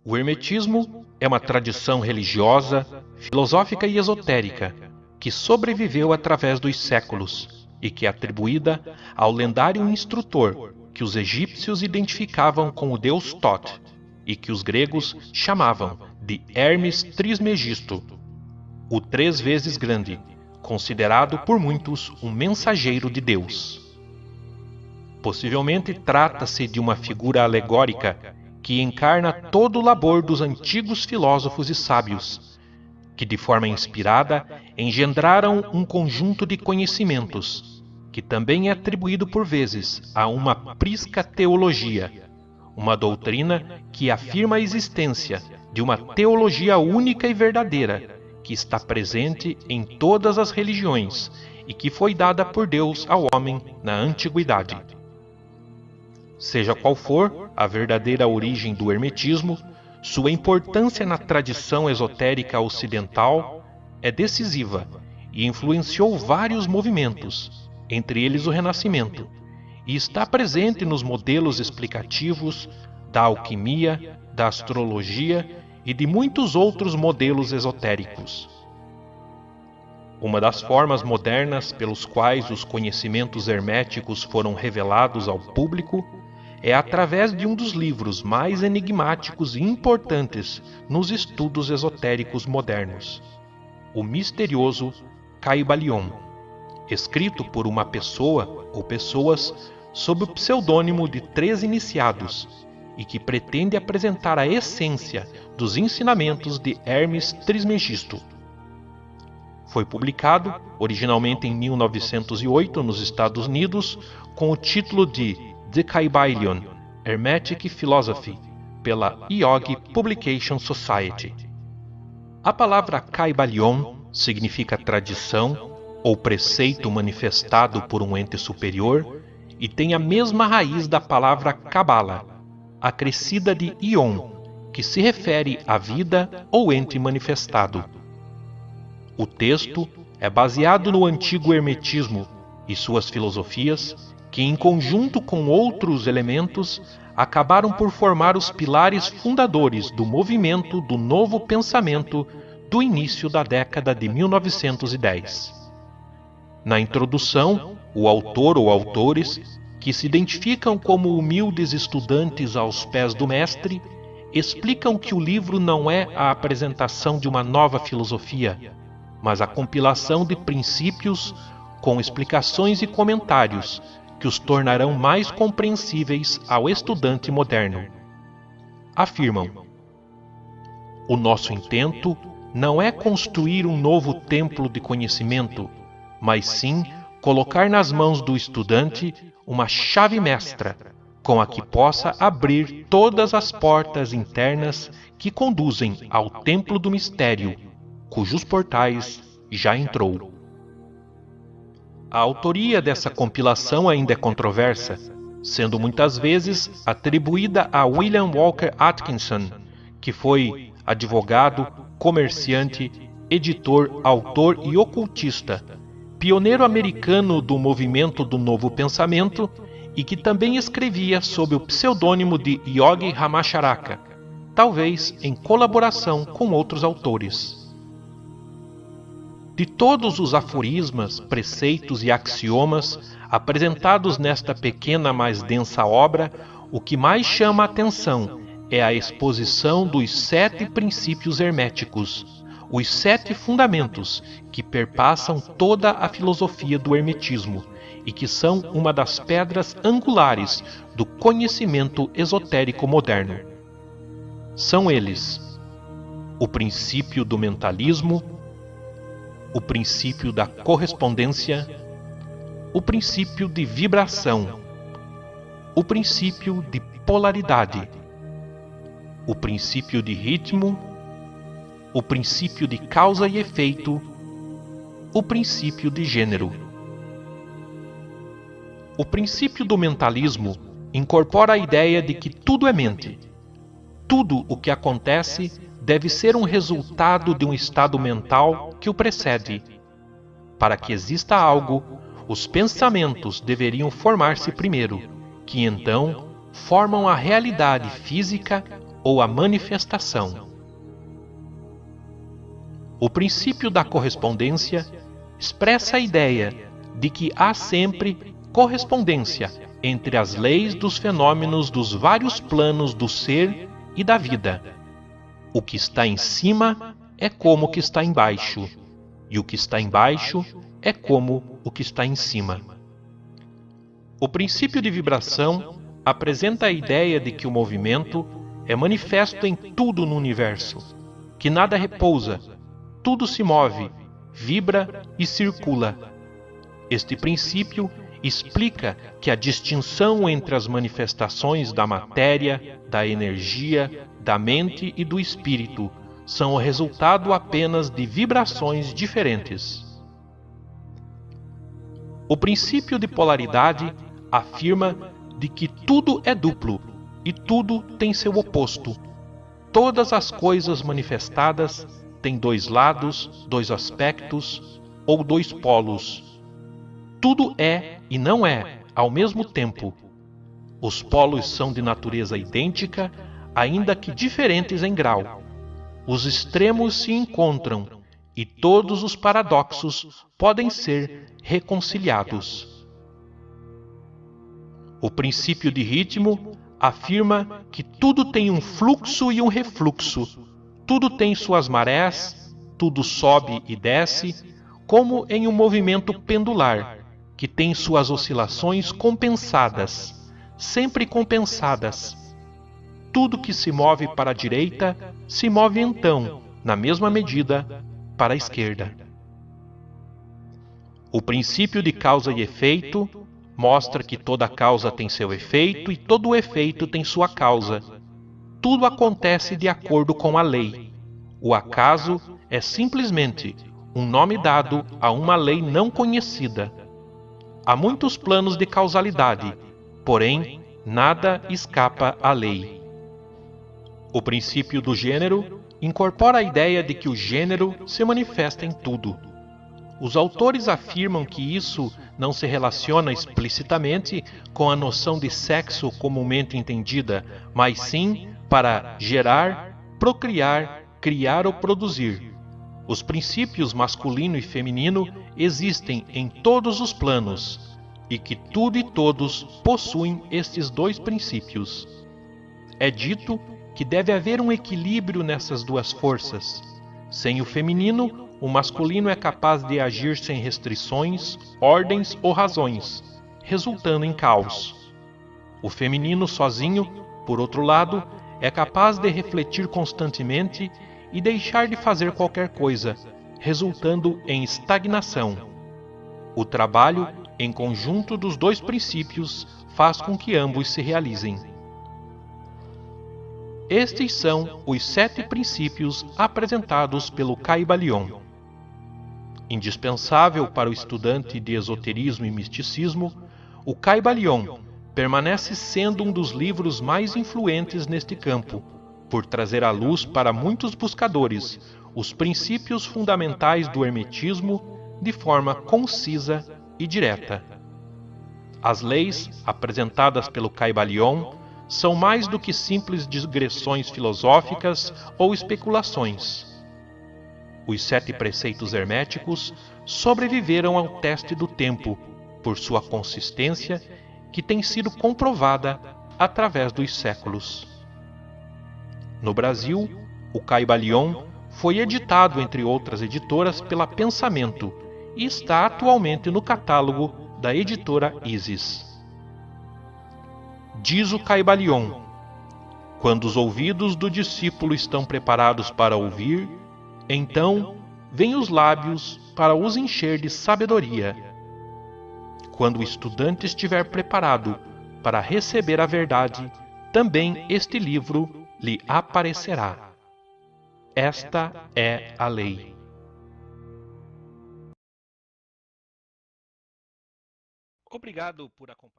O hermetismo é uma tradição religiosa, filosófica e esotérica que sobreviveu através dos séculos e que é atribuída ao lendário instrutor que os egípcios identificavam com o deus Thoth e que os gregos chamavam de Hermes Trismegisto, o 3 vezes grande, considerado por muitos um mensageiro de Deus. Possivelmente trata-se de uma figura alegórica que encarna todo o labor dos antigos filósofos e sábios, que de forma inspirada engendraram um conjunto de conhecimentos, que também é atribuído por vezes a uma prisca teologia, uma doutrina que afirma a existência de uma teologia única e verdadeira, que está presente em todas as religiões e que foi dada por Deus ao homem na antiguidade. Seja qual for a verdadeira origem do hermetismo, sua importância na tradição esotérica ocidental é decisiva e influenciou vários movimentos, entre eles o Renascimento, e está presente nos modelos explicativos da alquimia, da astrologia e de muitos outros modelos esotéricos. Uma das formas modernas pelos quais os conhecimentos herméticos foram revelados ao público é através de um dos livros mais enigmáticos e importantes nos estudos esotéricos modernos, o misterioso Kybalion, escrito por uma pessoa ou pessoas sob o pseudônimo de 3 iniciados e que pretende apresentar a essência dos ensinamentos de Hermes Trismegisto. Foi publicado originalmente em 1908 nos Estados Unidos com o título de The Kybalion, Hermetic Philosophy, pela Yogi Publication Society. A palavra Kybalion significa tradição ou preceito manifestado por um ente superior e tem a mesma raiz da palavra Kabbalah, acrescida de Ion, que se refere à vida ou ente manifestado. O texto é baseado no antigo hermetismo e suas filosofias, que em conjunto com outros elementos acabaram por formar os pilares fundadores do movimento do novo pensamento do início da década de 1910. Na introdução, o autor ou autores, que se identificam como humildes estudantes aos pés do mestre, explicam que o livro não é a apresentação de uma nova filosofia, mas a compilação de princípios com explicações e comentários que os tornarão mais compreensíveis ao estudante moderno. Afirmam: o nosso intento não é construir um novo templo de conhecimento, mas sim colocar nas mãos do estudante uma chave mestra, com a que possa abrir todas as portas internas que conduzem ao templo do mistério, cujos portais já entrou. A autoria dessa compilação ainda é controversa, sendo muitas vezes atribuída a William Walker Atkinson, que foi advogado, comerciante, editor, autor e ocultista, pioneiro americano do movimento do Novo Pensamento e que também escrevia sob o pseudônimo de Yogi Ramacharaka, talvez em colaboração com outros autores. De todos os aforismas, preceitos e axiomas apresentados nesta pequena, mas densa obra, o que mais chama a atenção é a exposição dos 7 princípios herméticos, os 7 fundamentos que perpassam toda a filosofia do hermetismo e que são uma das pedras angulares do conhecimento esotérico moderno. São eles: o princípio do mentalismo, o princípio da correspondência, o princípio de vibração, o princípio de polaridade, o princípio de ritmo, o princípio de causa e efeito, o princípio de gênero. O princípio do mentalismo incorpora a ideia de que tudo é mente. Tudo o que acontece deve ser um resultado de um estado mental que o precede. Para que exista algo, os pensamentos deveriam formar-se primeiro, que então formam a realidade física ou a manifestação. O princípio da correspondência expressa a ideia de que há sempre correspondência entre as leis dos fenômenos dos vários planos do ser e da vida. O que está em cima é como o que está embaixo, e o que está embaixo é como o que está em cima. O princípio de vibração apresenta a ideia de que o movimento é manifesto em tudo no universo, que nada repousa, tudo se move, vibra e circula. Este princípio explica que a distinção entre as manifestações da matéria, da energia, da mente e do espírito são o resultado apenas de vibrações diferentes. O princípio de polaridade afirma de que tudo é duplo e tudo tem seu oposto. Todas as coisas manifestadas têm dois lados, dois aspectos ou dois polos. Tudo é e não é ao mesmo tempo. Os polos são de natureza idêntica, ainda que diferentes em grau. Os extremos se encontram e todos os paradoxos podem ser reconciliados. O princípio de ritmo afirma que tudo tem um fluxo e um refluxo, tudo tem suas marés, tudo sobe e desce, como em um movimento pendular, que tem suas oscilações compensadas, sempre compensadas. Tudo que se move para a direita se move então, na mesma medida, para a esquerda. O princípio de causa e efeito mostra que toda causa tem seu efeito e todo efeito tem sua causa. Tudo acontece de acordo com a lei. O acaso é simplesmente um nome dado a uma lei não conhecida. Há muitos planos de causalidade, porém, nada escapa à lei. O princípio do gênero incorpora a ideia de que o gênero se manifesta em tudo. Os autores afirmam que isso não se relaciona explicitamente com a noção de sexo comumente entendida, mas sim para gerar, procriar, criar ou produzir. Os princípios masculino e feminino existem em todos os planos, e que tudo e todos possuem estes dois princípios. É dito que deve haver um equilíbrio nessas duas forças. Sem o feminino, o masculino é capaz de agir sem restrições, ordens ou razões, resultando em caos. O feminino sozinho, por outro lado, é capaz de refletir constantemente e deixar de fazer qualquer coisa, resultando em estagnação. O trabalho em conjunto dos dois princípios faz com que ambos se realizem. Estes são os 7 princípios apresentados pelo Kybalion. Indispensável para o estudante de esoterismo e misticismo, o Kybalion permanece sendo um dos livros mais influentes neste campo, por trazer à luz para muitos buscadores os princípios fundamentais do hermetismo de forma concisa e direta. As leis apresentadas pelo Kybalion são mais do que simples digressões filosóficas ou especulações. Os 7 preceitos herméticos sobreviveram ao teste do tempo por sua consistência, que tem sido comprovada através dos séculos. No Brasil, o Kybalion foi editado, entre outras editoras, pela Pensamento e está atualmente no catálogo da editora Isis. Diz o Kybalion: quando os ouvidos do discípulo estão preparados para ouvir, então vêm os lábios para os encher de sabedoria. Quando o estudante estiver preparado para receber a verdade, também este livro lhe aparecerá. Esta é a lei. Obrigado por acompanhar.